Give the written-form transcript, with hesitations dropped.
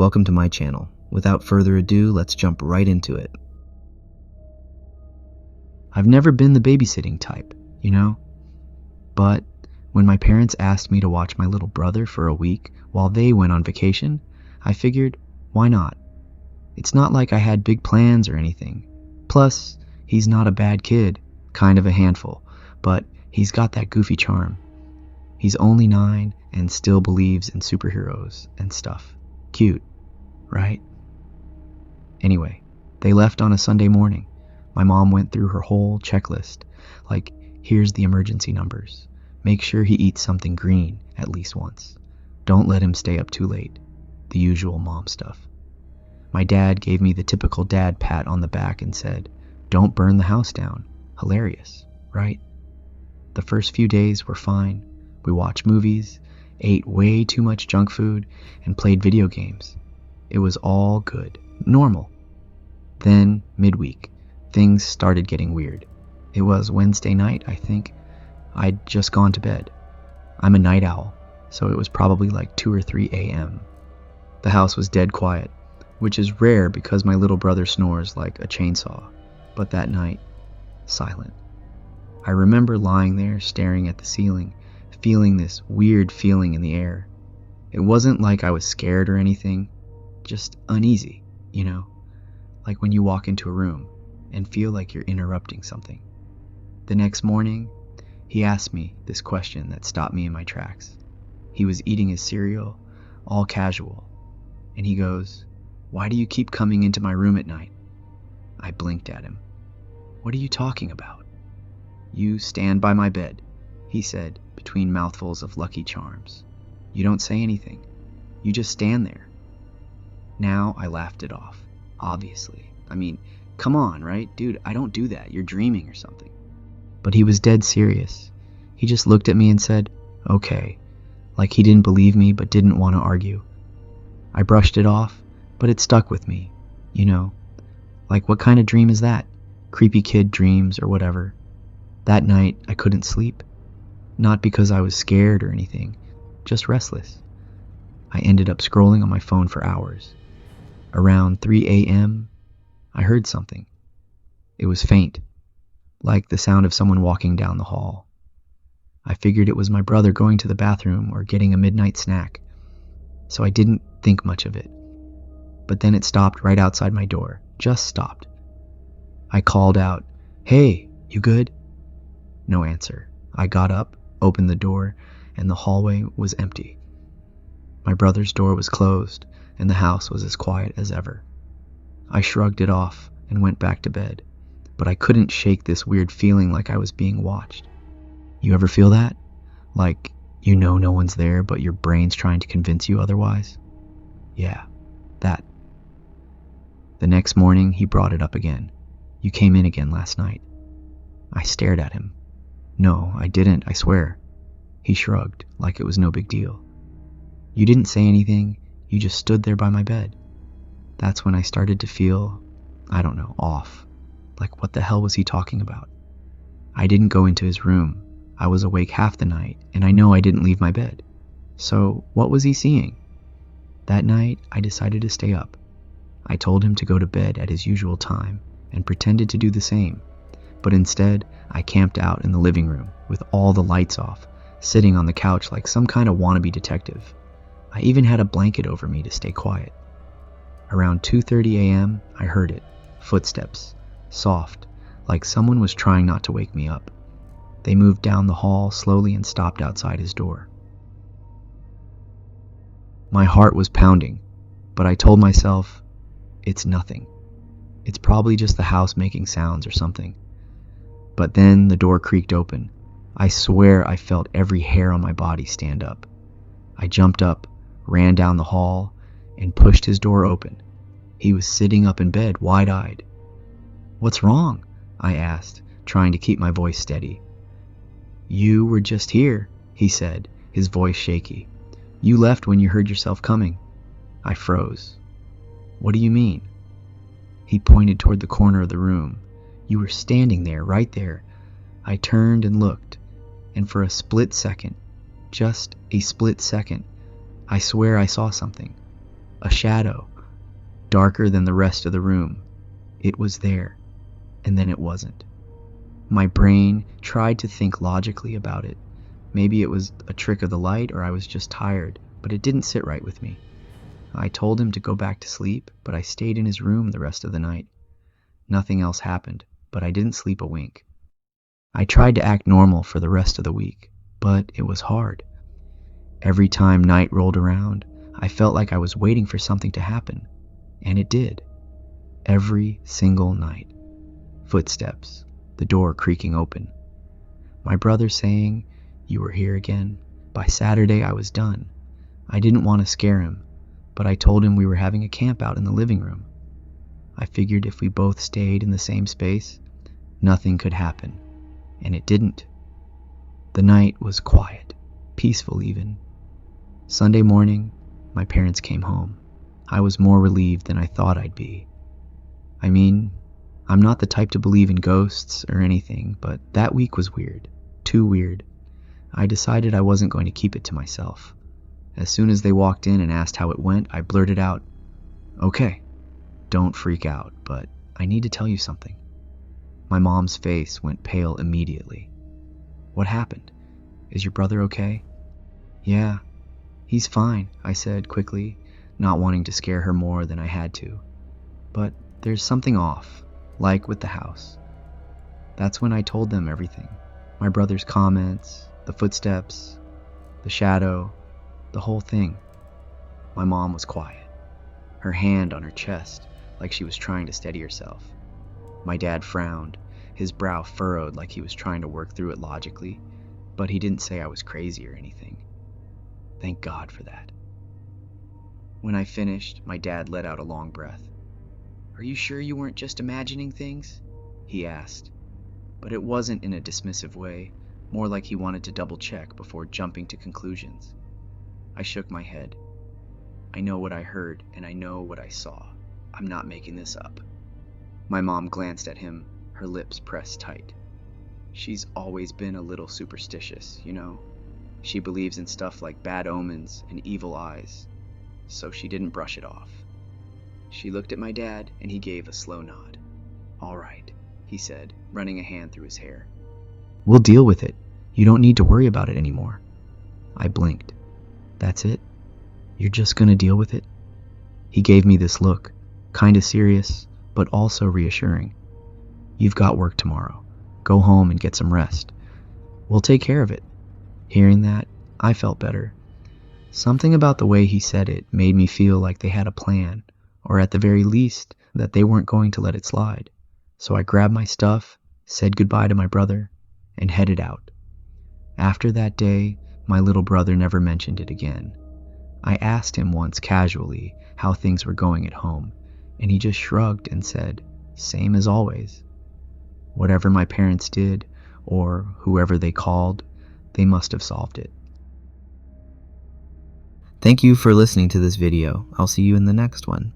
welcome to my channel. Without further ado, let's jump right into it. I've never been the babysitting type, but when my parents asked me to watch my little brother for a week while they went on vacation, I figured, why not? It's not like I had big plans or anything. Plus, he's not a bad kid, kind of a handful, but he's got that goofy charm. He's only 9 and still believes in superheroes and stuff. Cute, right? Anyway, they left on a Sunday morning. My mom went through her whole checklist, like, here's the emergency numbers. Make sure he eats something green at least once. Don't let him stay up too late. The usual mom stuff. My dad gave me the typical dad pat on the back and said, don't burn the house down. Hilarious, right? The first few days were fine. We watched movies, ate way too much junk food, and played video games. It was all good, normal. Then, midweek, things started getting weird. It was Wednesday night, I think. I'd just gone to bed. I'm a night owl, so it was probably like 2 or 3 a.m. The house was dead quiet, which is rare because my little brother snores like a chainsaw. But that night, silent. I remember lying there staring at the ceiling, feeling this weird feeling in the air. It wasn't like I was scared or anything, just uneasy, like when you walk into a room and feel like you're interrupting something. The next morning, he asked me this question that stopped me in my tracks. He was eating his cereal, all casual, and he goes, "Why do you keep coming into my room at night?" I blinked at him. "What are you talking about?" "You stand by my bed," he said between mouthfuls of Lucky Charms. "You don't say anything. You just stand there." Now I laughed it off, obviously. I mean, come on, right? Dude, I don't do that. You're dreaming or something. But he was dead serious. He just looked at me and said, "Okay," like he didn't believe me but didn't want to argue. I brushed it off, but it stuck with me, Like, what kind of dream is that? Creepy kid dreams or whatever. That night, I couldn't sleep. Not because I was scared or anything, just restless. I ended up scrolling on my phone for hours. Around 3 a.m., I heard something. It was faint, like the sound of someone walking down the hall. I figured it was my brother going to the bathroom or getting a midnight snack, so I didn't think much of it. But then it stopped right outside my door, just stopped. I called out, "Hey, you good?" No answer. I got up, opened the door, and the hallway was empty. My brother's door was closed, and the house was as quiet as ever. I shrugged it off and went back to bed, but I couldn't shake this weird feeling like I was being watched. You ever feel that? Like, no one's there, but your brain's trying to convince you otherwise? Yeah, that. The next morning, he brought it up again. "You came in again last night." I stared at him. "No, I didn't, I swear." He shrugged, like it was no big deal. "You didn't say anything, you just stood there by my bed." That's when I started to feel, off. Like, what the hell was he talking about? I didn't go into his room. I was awake half the night, and I know I didn't leave my bed. So, what was he seeing? That night, I decided to stay up. I told him to go to bed at his usual time, and pretended to do the same. But instead, I camped out in the living room with all the lights off, sitting on the couch like some kind of wannabe detective. I even had a blanket over me to stay quiet. Around 2:30 a.m., I heard it. Footsteps. Soft, like someone was trying not to wake me up. They moved down the hall slowly and stopped outside his door. My heart was pounding, but I told myself, it's nothing. It's probably just the house making sounds or something. But then the door creaked open. I swear I felt every hair on my body stand up. I jumped up, ran down the hall, and pushed his door open. He was sitting up in bed, wide-eyed. "What's wrong?" I asked, trying to keep my voice steady. "You were just here," he said, his voice shaky. "You left when you heard yourself coming." I froze. "What do you mean?" He pointed toward the corner of the room. "You were standing there, right there." I turned and looked, and for a split second, just a split second, I swear I saw something. a shadow, darker than the rest of the room. It was there, and then it wasn't. My brain tried to think logically about it. Maybe it was a trick of the light or I was just tired, but it didn't sit right with me. I told him to go back to sleep, but I stayed in his room the rest of the night. Nothing else happened, but I didn't sleep a wink. I tried to act normal for the rest of the week, but it was hard. Every time night rolled around, I felt like I was waiting for something to happen, and it did. Every single night. Footsteps, the door creaking open. My brother saying, "You were here again." By Saturday, I was done. I didn't want to scare him, but I told him we were having a camp out in the living room. I figured if we both stayed in the same space, nothing could happen, and it didn't. The night was quiet, peaceful even. Sunday morning, my parents came home. I was more relieved than I thought I'd be. I mean, I'm not the type to believe in ghosts or anything, but that week was weird. Too weird. I decided I wasn't going to keep it to myself. As soon as they walked in and asked how it went, I blurted out, "Okay, don't freak out, but I need to tell you something." My mom's face went pale immediately. "What happened? Is your brother okay?" "Yeah, he's fine," I said quickly, not wanting to scare her more than I had to. "But there's something off, like with the house." That's when I told them everything. My brother's comments, the footsteps, the shadow, the whole thing. My mom was quiet, her hand on her chest, like she was trying to steady herself. My dad frowned, his brow furrowed like he was trying to work through it logically, but he didn't say I was crazy or anything. Thank God for that. When I finished, my dad let out a long breath. "Are you sure you weren't just imagining things?" he asked. But it wasn't in a dismissive way, more like he wanted to double check before jumping to conclusions. I shook my head. "I know what I heard, and I know what I saw. I'm not making this up." My mom glanced at him, her lips pressed tight. She's always been a little superstitious, you know. She believes in stuff like bad omens and evil eyes, so she didn't brush it off. She looked at my dad, and he gave a slow nod. "All right," he said, running a hand through his hair. "We'll deal with it. You don't need to worry about it anymore." I blinked. "That's it? You're just gonna deal with it?" He gave me this look, kinda serious, but also reassuring. "You've got work tomorrow. Go home and get some rest. We'll take care of it." Hearing that, I felt better. Something about the way he said it made me feel like they had a plan, or at the very least, that they weren't going to let it slide. So I grabbed my stuff, said goodbye to my brother, and headed out. After that day, my little brother never mentioned it again. I asked him once casually how things were going at home, and he just shrugged and said, "Same as always." Whatever my parents did, or whoever they called, they must have solved it. Thank you for listening to this video. I'll see you in the next one.